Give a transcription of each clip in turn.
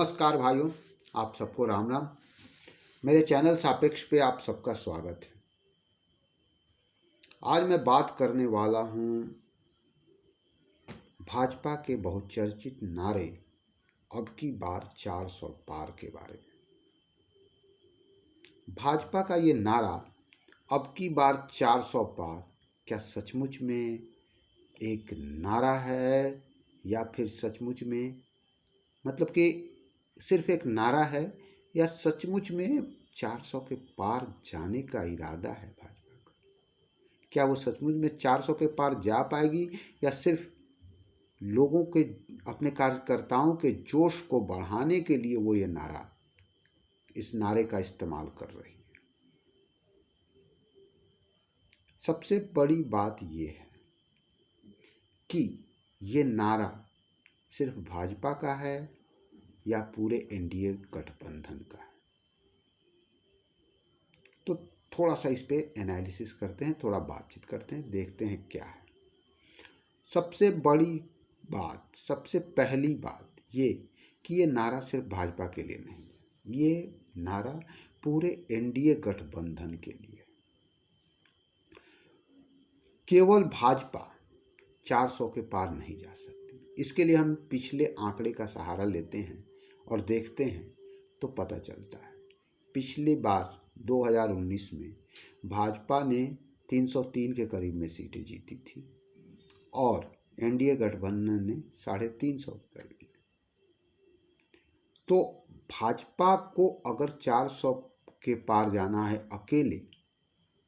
नमस्कार भाइयों, आप सबको राम राम। मेरे चैनल सापेक्ष पे आप सबका स्वागत है। आज मैं बात करने वाला हूँ भाजपा के बहुचर्चित नारे अब की बार 400 पार के बारे में। भाजपा का ये नारा अब की बार 400 पार क्या सचमुच में एक नारा है या फिर सचमुच में मतलब कि सिर्फ एक नारा है या सचमुच में 400 के पार जाने का इरादा है भाजपा का? क्या वो सचमुच में 400 के पार जा पाएगी या सिर्फ लोगों के अपने कार्यकर्ताओं के जोश को बढ़ाने के लिए वो ये नारा इस नारे का इस्तेमाल कर रही है? सबसे बड़ी बात ये है कि ये नारा सिर्फ भाजपा का है या पूरे एनडीए गठबंधन का है। तो थोड़ा सा इस पे एनालिसिस करते हैं, थोड़ा बातचीत करते हैं, देखते हैं क्या है। सबसे बड़ी बात, सबसे पहली बात ये कि ये नारा सिर्फ भाजपा के लिए नहीं है, ये नारा पूरे एनडीए गठबंधन के लिए। केवल भाजपा 400 के पार नहीं जा सकती। इसके लिए हम पिछले आंकड़े का सहारा लेते हैं और देखते हैं तो पता चलता है। पिछली बार 2019 में भाजपा ने 303 के करीब में सीटें जीती थी और एनडीए गठबंधन ने 350 के करीब। तो भाजपा को अगर 400 के पार जाना है अकेले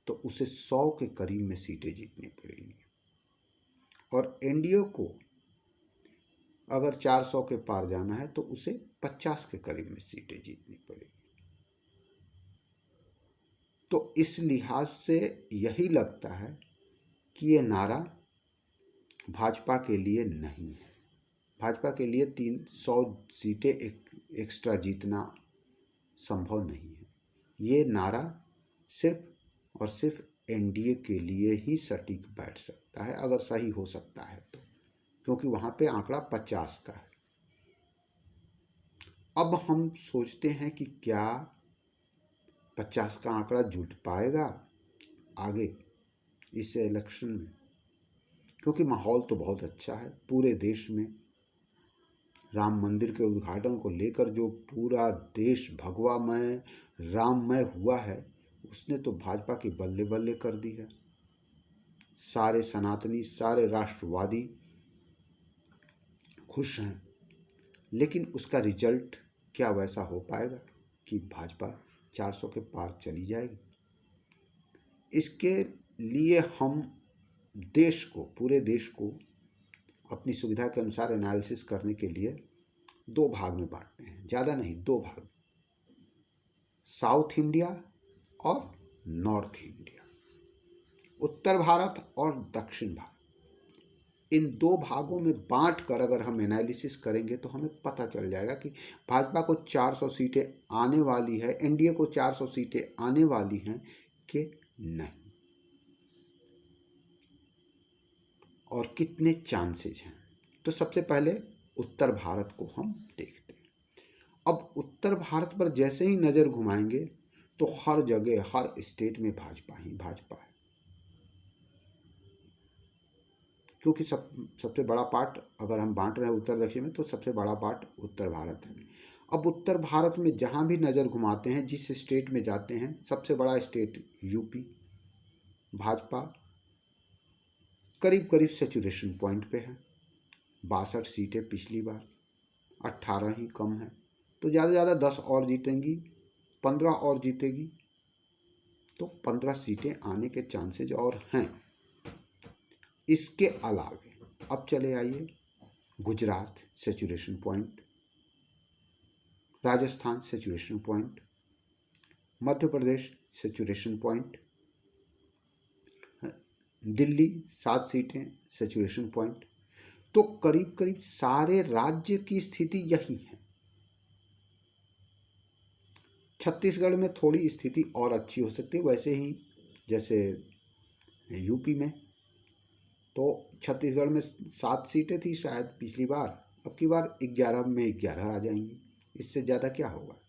तो उसे 100 के करीब में सीटें जीतनी पड़ेंगी और एनडीए को अगर 400 के पार जाना है तो उसे 50 के करीब में सीटें जीतनी पड़ेगी। तो इस लिहाज से यही लगता है कि ये नारा भाजपा के लिए नहीं है। भाजपा के लिए 300 सीटें एक्स्ट्रा जीतना संभव नहीं है। ये नारा सिर्फ और सिर्फ एनडीए के लिए ही सटीक बैठ सकता है, अगर सही हो सकता है तो, क्योंकि वहाँ पे आंकड़ा 50 का है। अब हम सोचते हैं कि क्या 50 का आंकड़ा जुट पाएगा आगे इस इलेक्शन में, क्योंकि माहौल तो बहुत अच्छा है। पूरे देश में राम मंदिर के उद्घाटन को लेकर जो पूरा देश भगवामय राममय हुआ है, उसने तो भाजपा की बल्ले बल्ले कर दी है। सारे सनातनी, सारे राष्ट्रवादी खुश हैं, लेकिन उसका रिजल्ट क्या वैसा हो पाएगा कि भाजपा 400 के पार चली जाएगी? इसके लिए हम देश को, पूरे देश को अपनी सुविधा के अनुसार एनालिसिस करने के लिए 2 भाग में बांटते हैं, ज़्यादा नहीं, 2 भाग, साउथ इंडिया और नॉर्थ इंडिया, उत्तर भारत और दक्षिण भारत। इन 2 भागों में बांट कर अगर हम एनालिसिस करेंगे तो हमें पता चल जाएगा कि भाजपा को 400 सीटें आने वाली है, एनडीए को 400 सीटें आने वाली हैं कि नहीं, और कितने चांसेस हैं। तो सबसे पहले उत्तर भारत को हम देखते हैं। अब उत्तर भारत पर जैसे ही नज़र घुमाएंगे तो हर जगह, हर स्टेट में भाजपा ही भाजपा है, क्योंकि सबसे बड़ा पार्ट अगर हम बांट रहे हैं उत्तर दक्षिण में तो सबसे बड़ा पार्ट उत्तर भारत है। अब उत्तर भारत में जहाँ भी नज़र घुमाते हैं, जिस स्टेट में जाते हैं, सबसे बड़ा स्टेट यूपी, भाजपा करीब करीब सैचुरेशन पॉइंट पे है। 62 सीटें पिछली बार, 18 ही कम है, तो ज़्यादा से ज़्यादा 10 और जीतेंगी, 15 और जीतेगी, तो 15 सीटें आने के चांसेज और हैं। इसके अलावे अब चले आइए Gujarat saturation point, Rajasthan saturation point, Madhya Pradesh saturation point, Delhi 7 सीटें सैचुरेशन पॉइंट। तो करीब करीब सारे राज्य की स्थिति यही है। छत्तीसगढ़ में थोड़ी स्थिति और अच्छी हो सकती है, वैसे ही जैसे यूपी में। तो छत्तीसगढ़ में 7 सीटें थी शायद पिछली बार, अब की बार 11 में 11 आ जाएंगी। इससे ज़्यादा क्या होगा।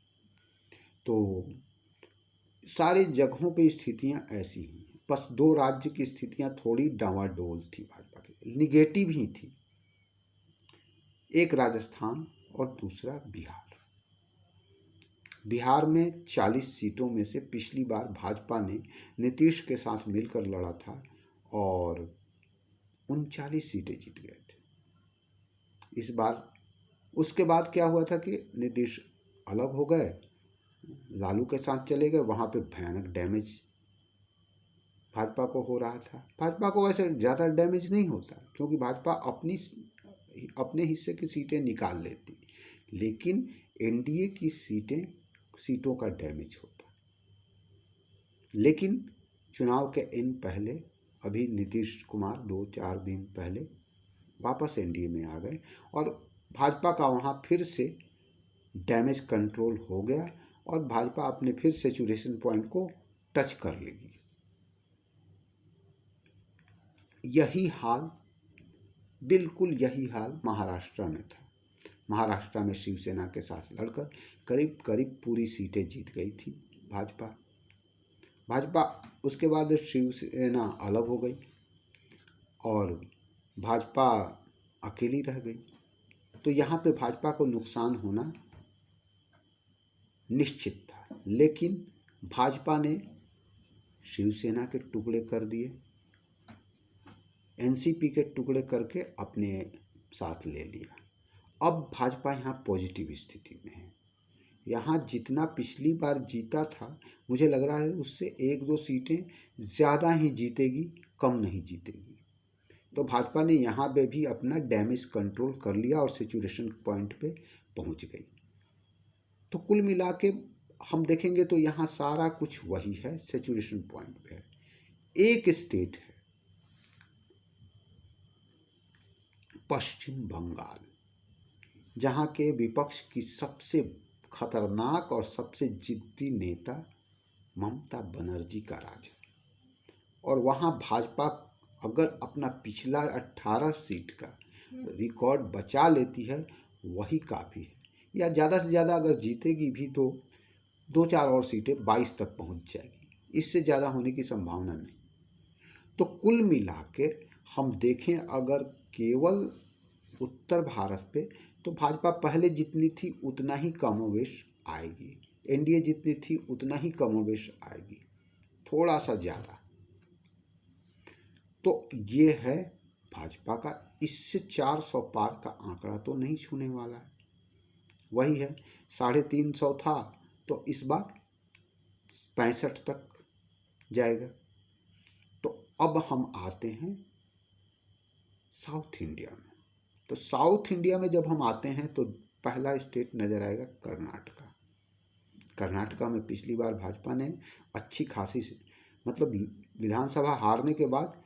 तो सारी जगहों पे स्थितियां ऐसी ही, बस दो राज्य की स्थितियां थोड़ी डावाडोल थी, भाजपा की निगेटिव ही थी, एक राजस्थान और दूसरा बिहार। बिहार में 40 सीटों में से पिछली बार भाजपा ने नीतीश के साथ मिलकर लड़ा था और 39 सीटें जीत गए थे। इस बार उसके बाद क्या हुआ था कि नीतीश अलग हो गए, लालू के साथ चले गए, वहाँ पे भयानक डैमेज भाजपा को हो रहा था। भाजपा को वैसे ज़्यादा डैमेज नहीं होता क्योंकि भाजपा अपने हिस्से की सीटें निकाल लेती, लेकिन एनडीए की सीटों का डैमेज होता। लेकिन चुनाव के इन पहले अभी नीतीश कुमार 2-4 दिन पहले वापस एनडीए में आ गए और भाजपा का वहाँ फिर से डैमेज कंट्रोल हो गया और भाजपा अपने फिर सैचुरेशन पॉइंट को टच कर लेगी। यही हाल, बिल्कुल यही हाल महाराष्ट्र में था। महाराष्ट्र में शिवसेना के साथ लड़कर करीब करीब पूरी सीटें जीत गई थी भाजपा। उसके बाद शिवसेना अलग हो गई और भाजपा अकेली रह गई। तो यहाँ पे भाजपा को नुकसान होना निश्चित था, लेकिन भाजपा ने शिवसेना के टुकड़े कर दिए, एनसीपी के टुकड़े करके अपने साथ ले लिया। अब भाजपा यहाँ पॉजिटिव स्थिति में है। यहाँ जितना पिछली बार जीता था, मुझे लग रहा है उससे 1-2 सीटें ज़्यादा ही जीतेगी, कम नहीं जीतेगी। तो भाजपा ने यहाँ पे भी अपना डैमेज कंट्रोल कर लिया और सैचुरेशन पॉइंट पे पहुँच गई। तो कुल मिला के हम देखेंगे तो यहाँ सारा कुछ वही है, सैचुरेशन पॉइंट पे है। एक स्टेट है पश्चिम बंगाल, जहाँ के विपक्ष की सबसे खतरनाक और सबसे जिद्दी नेता ममता बनर्जी का राज है और वहाँ भाजपा अगर अपना पिछला 18 सीट का रिकॉर्ड बचा लेती है वही काफ़ी है, या ज़्यादा से ज़्यादा अगर जीतेगी भी तो 2-4 और सीटें 22 तक पहुँच जाएगी, इससे ज़्यादा होने की संभावना नहीं। तो कुल मिला के हम देखें अगर केवल उत्तर भारत पे, तो भाजपा पहले जितनी थी उतना ही कमोवेश आएगी, एनडीए जितनी थी उतना ही कमोवेश आएगी, थोड़ा सा ज़्यादा। तो ये है भाजपा का, इससे 400 पार का आंकड़ा तो नहीं छूने वाला है। वही है 350 था तो इस बार 65 तक जाएगा। तो अब हम आते हैं साउथ इंडिया में। तो साउथ इंडिया में जब हम आते हैं तो पहला स्टेट नज़र आएगा कर्नाटका। कर्नाटका में पिछली बार भाजपा ने अच्छी खासी मतलब विधानसभा हारने के बाद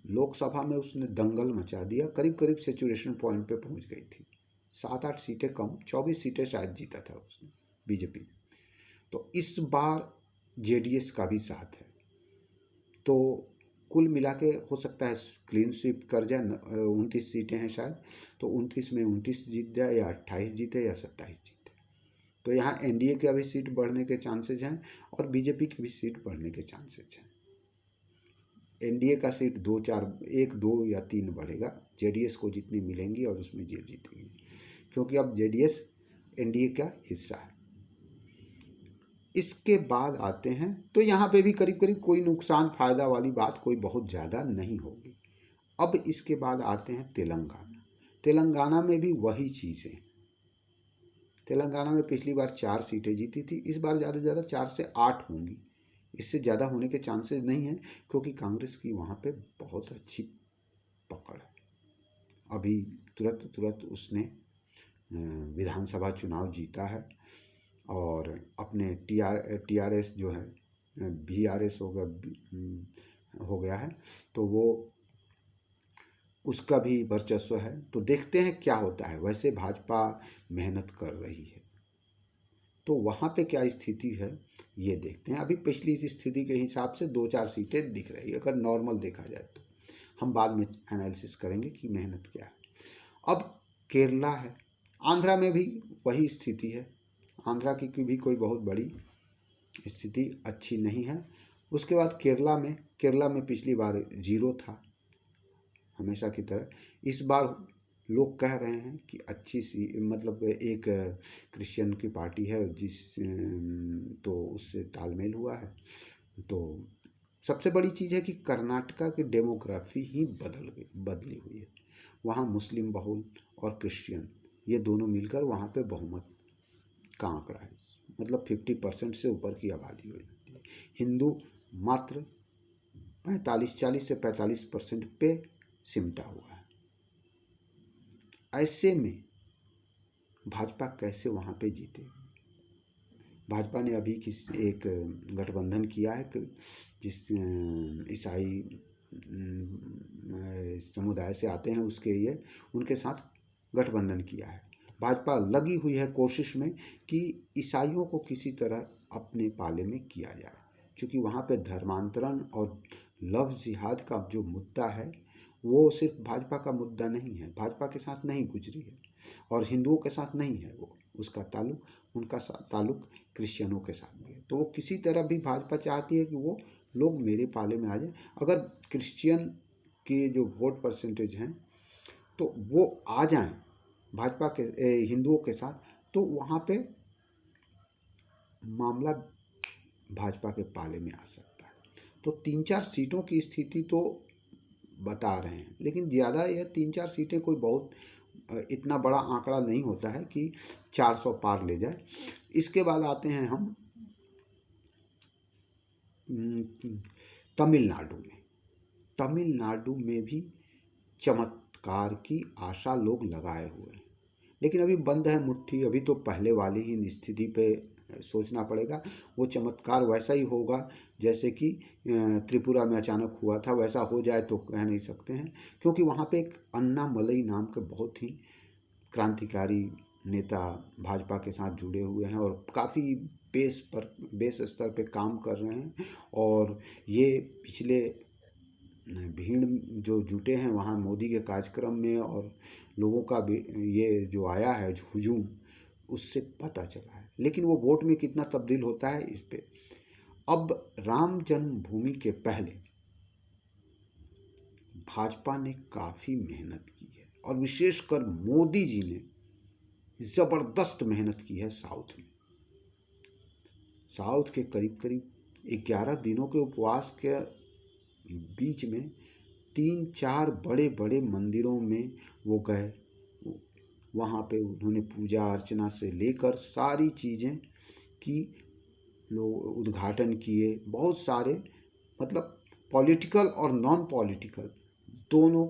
लोकसभा में उसने दंगल मचा दिया, करीब करीब सैचुरेशन पॉइंट पे पहुंच गई थी। 7-8 सीटें कम, 24 सीटें शायद जीता था उसने, बीजेपी ने। तो इस बार जेडीएस का भी साथ है, तो कुल मिला के हो सकता है क्लीन स्वीप कर जाए। 29 सीटें हैं शायद, तो 29 में 29 जीत जाए या 28 जीते या 27 जीते। तो यहाँ एनडीए का भी सीट बढ़ने के चांसेज हैं और बीजेपी की भी सीट बढ़ने के चांसेज हैं। एनडीए का सीट 2-4, 1, 2 या 3 बढ़ेगा, जेडीएस को जितनी मिलेंगी और उसमें जे जीतेगी, क्योंकि अब जेडीएस एनडीए का हिस्सा है। इसके बाद आते हैं तो यहाँ पे भी करीब करीब कोई नुकसान फ़ायदा वाली बात कोई बहुत ज़्यादा नहीं होगी। अब इसके बाद आते हैं तेलंगाना। तेलंगाना में भी वही चीज़ें। तेलंगाना में पिछली बार 4 सीटें जीती थी, इस बार ज़्यादा से ज़्यादा 4 से 8 होंगी, इससे ज़्यादा होने के चांसेस नहीं हैं क्योंकि कांग्रेस की वहाँ पे बहुत अच्छी पकड़ है। अभी तुरंत उसने विधानसभा चुनाव जीता है और अपने टीआरएस जो है बीआरएस हो गया है, तो वो उसका भी वर्चस्व है। तो देखते हैं क्या होता है। वैसे भाजपा मेहनत कर रही है, तो वहाँ पे क्या स्थिति है ये देखते हैं। अभी पिछली स्थिति के हिसाब से 2-4 सीटें दिख रही है, अगर नॉर्मल देखा जाए तो। हम बाद में एनालिसिस करेंगे कि मेहनत क्या है। अब केरला है। आंध्रा में भी वही स्थिति है। आंध्रा की भी कोई बहुत बड़ी स्थिति अच्छी नहीं है। उसके बाद केरला में पिछली बार जीरो था हमेशा की तरह। इस बार लोग कह रहे हैं कि अच्छी सी मतलब एक क्रिश्चियन की पार्टी है तो उससे तालमेल हुआ है। तो सबसे बड़ी चीज़ है कि कर्नाटका की डेमोग्राफी ही बदली हुई है। वहाँ मुस्लिम बहुल और क्रिश्चियन ये दोनों मिलकर वहाँ पे बहुमत का आंकड़ा है, मतलब 50% से ऊपर की आबादी हो जाती है। हिंदू मात्र 40 से 45% पे सिमटा हुआ है। ऐसे में भाजपा कैसे वहाँ पे जीते? भाजपा ने अभी एक गठबंधन किया है जिस ईसाई समुदाय से आते हैं उसके ये उनके साथ गठबंधन किया है। भाजपा लगी हुई है कोशिश में कि ईसाइयों को किसी तरह अपने पाले में किया जाए, क्योंकि वहाँ पे धर्मांतरण और लव जिहाद का जो मुद्दा है वो सिर्फ भाजपा का मुद्दा नहीं है, भाजपा के साथ नहीं गुजरी है और हिंदुओं के साथ नहीं है वो, उसका ताल्लुक उनका ताल्लुक क्रिश्चियनों के साथ भी है। तो वो किसी तरह भी भाजपा चाहती है कि वो लोग मेरे पाले में आ जाए। अगर क्रिश्चियन के जो वोट परसेंटेज हैं तो वो आ जाएं भाजपा के हिंदुओं के साथ, तो वहाँ पे मामला भाजपा के पाले में आ सकता है। तो 3-4 सीटों की स्थिति तो बता रहे हैं, लेकिन ज़्यादा यह 3-4 सीटें कोई बहुत इतना बड़ा आंकड़ा नहीं होता है कि 400 पार ले जाए। इसके बाद आते हैं हम तमिलनाडु में। तमिलनाडु में भी चमत्कार की आशा लोग लगाए हुए हैं, लेकिन अभी बंद है मुट्ठी। अभी तो पहले वाली ही स्थिति पे सोचना पड़ेगा। वो चमत्कार वैसा ही होगा जैसे कि त्रिपुरा में अचानक हुआ था, वैसा हो जाए तो कह नहीं सकते हैं, क्योंकि वहाँ पे एक अन्नामलई नाम के बहुत ही क्रांतिकारी नेता भाजपा के साथ जुड़े हुए हैं और काफ़ी बेस स्तर पे काम कर रहे हैं। और ये पिछले भीड़ जो जुटे हैं वहाँ मोदी के कार्यक्रम में और लोगों का भी ये जो आया है हुजूम, उससे पता चला है। लेकिन वो वोट में कितना तब्दील होता है इस पे। अब राम जन्मभूमि के पहले भाजपा ने काफ़ी मेहनत की है और विशेषकर मोदी जी ने ज़बरदस्त मेहनत की है साउथ में। साउथ के करीब करीब 11 दिनों के उपवास के बीच में 3-4 बड़े बड़े मंदिरों में वो गए। वहाँ पे उन्होंने पूजा अर्चना से लेकर सारी चीज़ें की, लोग उद्घाटन किए, बहुत सारे मतलब पॉलिटिकल और नॉन पॉलिटिकल दोनों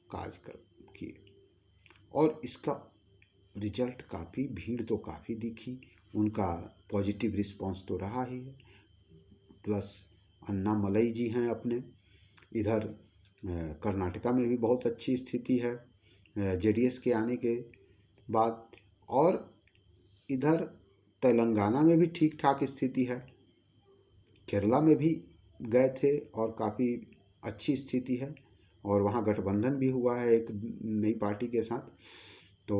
किए। और इसका रिजल्ट काफ़ी, भीड़ तो काफ़ी दिखी, उनका पॉजिटिव रिस्पांस तो रहा ही है। प्लस अन्नामलई जी हैं अपने इधर कर्नाटका में भी बहुत अच्छी स्थिति है जेडीएस के आने के बाद, और इधर तेलंगाना में भी ठीक ठाक स्थिति है। केरला में भी गए थे और काफ़ी अच्छी स्थिति है और वहाँ गठबंधन भी हुआ है एक नई पार्टी के साथ। तो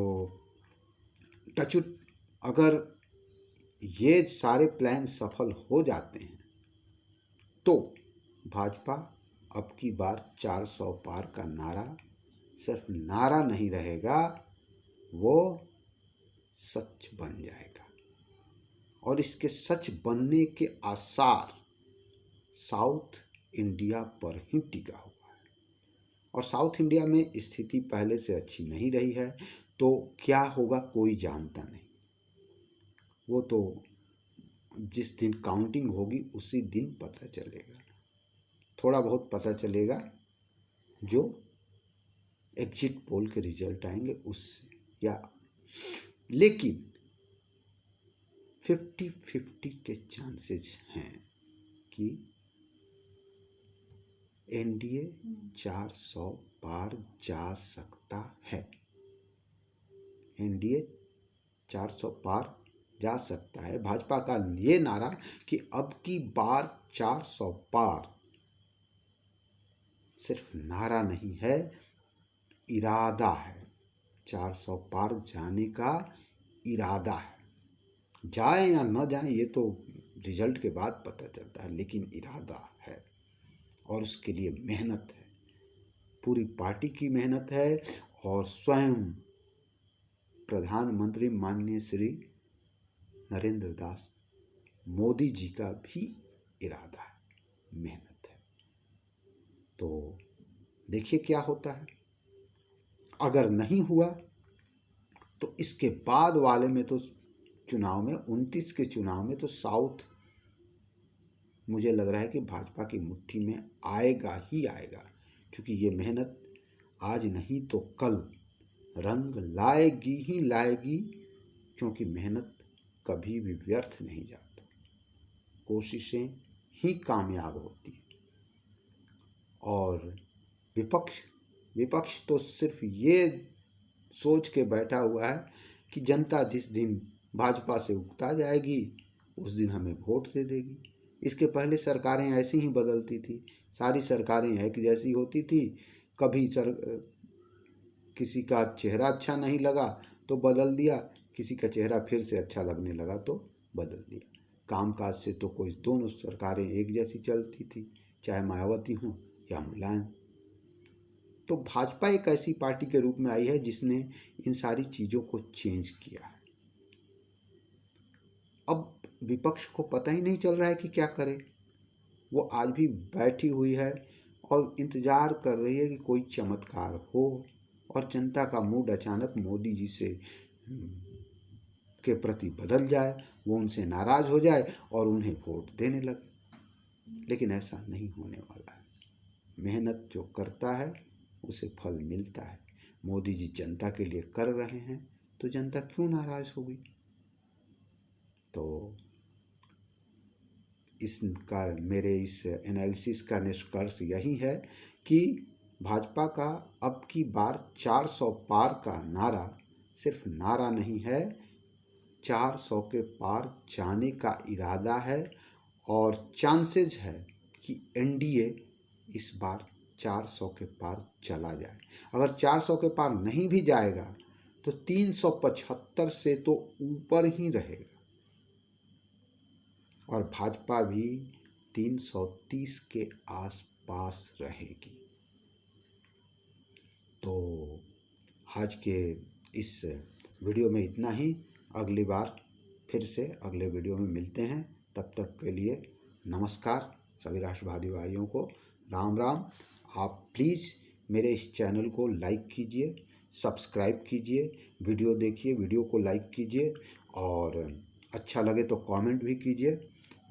टचवुड अगर ये सारे प्लान सफल हो जाते हैं तो भाजपा अब की बार 400 पार का नारा सिर्फ नारा नहीं रहेगा, वो सच बन जाएगा। और इसके सच बनने के आसार साउथ इंडिया पर ही टिका हुआ है। और साउथ इंडिया में स्थिति पहले से अच्छी नहीं रही है, तो क्या होगा कोई जानता नहीं। वो तो जिस दिन काउंटिंग होगी उसी दिन पता चलेगा, थोड़ा बहुत पता चलेगा जो एग्जिट पोल के रिजल्ट आएंगे उससे, या लेकिन 50-50 के चांसेस हैं कि एनडीए 400 पार जा सकता है। एनडीए 400 पार जा सकता है। भाजपा का ये नारा कि अब की बार 400 पार सिर्फ नारा नहीं है, इरादा है। 400 पार जाने का इरादा है। जाए या न जाए ये तो रिजल्ट के बाद पता चलता है, लेकिन इरादा है और उसके लिए मेहनत है, पूरी पार्टी की मेहनत है और स्वयं प्रधानमंत्री माननीय श्री नरेंद्र दास मोदी जी का भी इरादा है, मेहनत है। तो देखिए क्या होता है। अगर नहीं हुआ तो इसके बाद वाले में तो चुनाव में 29 के चुनाव में तो साउथ मुझे लग रहा है कि भाजपा की मुट्ठी में आएगा ही आएगा, क्योंकि ये मेहनत आज नहीं तो कल रंग लाएगी ही लाएगी, क्योंकि मेहनत कभी भी व्यर्थ नहीं जाता, कोशिशें ही कामयाब होती हैं। और विपक्ष तो सिर्फ ये सोच के बैठा हुआ है कि जनता जिस दिन भाजपा से उकता जाएगी उस दिन हमें वोट दे देगी। इसके पहले सरकारें ऐसी ही बदलती थी, सारी सरकारें एक जैसी होती थी। कभी किसी का चेहरा अच्छा नहीं लगा तो बदल दिया, किसी का चेहरा फिर से अच्छा लगने लगा तो बदल दिया। कामकाज से तो कोई दोनों सरकारें एक जैसी चलती थी, चाहे मायावती हों या मुलायम। तो भाजपा एक ऐसी पार्टी के रूप में आई है जिसने इन सारी चीज़ों को चेंज किया है। अब विपक्ष को पता ही नहीं चल रहा है कि क्या करे। वो आज भी बैठी हुई है और इंतज़ार कर रही है कि कोई चमत्कार हो और जनता का मूड अचानक मोदी जी से के प्रति बदल जाए, वो उनसे नाराज़ हो जाए और उन्हें वोट देने लगे। लेकिन ऐसा नहीं होने वाला है। मेहनत जो करता है उसे फल मिलता है। मोदी जी जनता के लिए कर रहे हैं तो जनता क्यों नाराज़ होगी। तो इसका मेरे इस एनालिसिस का निष्कर्ष यही है कि भाजपा का अब की बार 400 पार का नारा सिर्फ नारा नहीं है, 400 के पार जाने का इरादा है और चांसेस है कि एनडीए इस बार 400 के पार चला जाए। अगर 400 के पार नहीं भी जाएगा तो 375 से तो ऊपर ही रहेगा और भाजपा भी 330 के आसपास रहेगी। तो आज के इस वीडियो में इतना ही। अगली बार फिर से अगले वीडियो में मिलते हैं। तब तक के लिए नमस्कार। सभी राष्ट्रवादी भाइयों को राम राम। आप प्लीज़ मेरे इस चैनल को लाइक कीजिए, सब्सक्राइब कीजिए, वीडियो देखिए, वीडियो को लाइक कीजिए और अच्छा लगे तो कमेंट भी कीजिए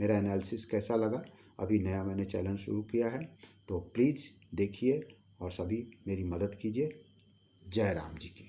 मेरा एनालिसिस कैसा लगा। अभी नया मैंने चैनल शुरू किया है तो प्लीज़ देखिए और सभी मेरी मदद कीजिए। जय राम जी की।